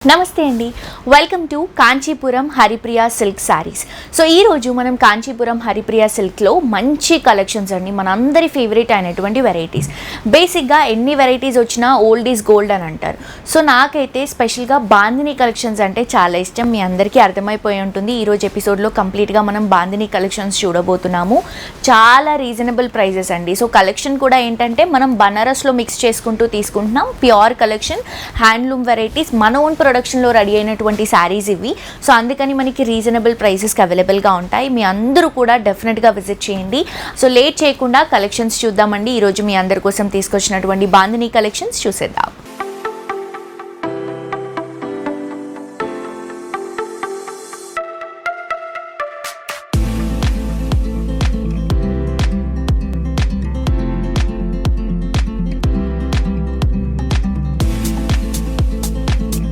నమస్తే అండి, welcome to Kanchipuram Haripriya silk saris. So ఈరోజు మనం కాంచీపురం హరిప్రియ సిల్క్లో మంచి కలెక్షన్స్ అండి, మనందరి ఫేవరెట్ అయినటువంటి వెరైటీస్. బేసిక్గా ఎన్ని వెరైటీస్ వచ్చినా ఓల్డ్ ఈజ్ గోల్డ్ అని అంటారు. సో నాకైతే స్పెషల్గా బాందిని కలెక్షన్స్ అంటే చాలా ఇష్టం. మీ అందరికీ అర్థమైపోయి ఉంటుంది. ఈరోజు ఎపిసోడ్లో కంప్లీట్గా మనం బాందిని కలెక్షన్స్ చూడబోతున్నాము. చాలా రీజనబుల్ ప్రైజెస్ అండి. సో కలెక్షన్ కూడా ఏంటంటే మనం బనారస్లో మిక్స్ చేసుకుంటూ తీసుకుంటున్నాం. ప్యూర్ కలెక్షన్, హ్యాండ్లూమ్ వెరైటీస్, మన ఓన్ ప్రొడక్షన్లో రెడీ అయినటువంటి శారీస్ ఇవి. సో అందుకని మనకి రీజనబుల్ ప్రైసెస్కి అవైలబుల్గా ఉంటాయి. మీ అందరూ కూడా డెఫినెట్గా విజిట్ చేయండి. సో లేట్ చేయకుండా కలెక్షన్స్ చూద్దామండి. ఈరోజు మీ అందరి కోసం తీసుకొచ్చినటువంటి బాందిని కలెక్షన్స్ చూసేద్దాం.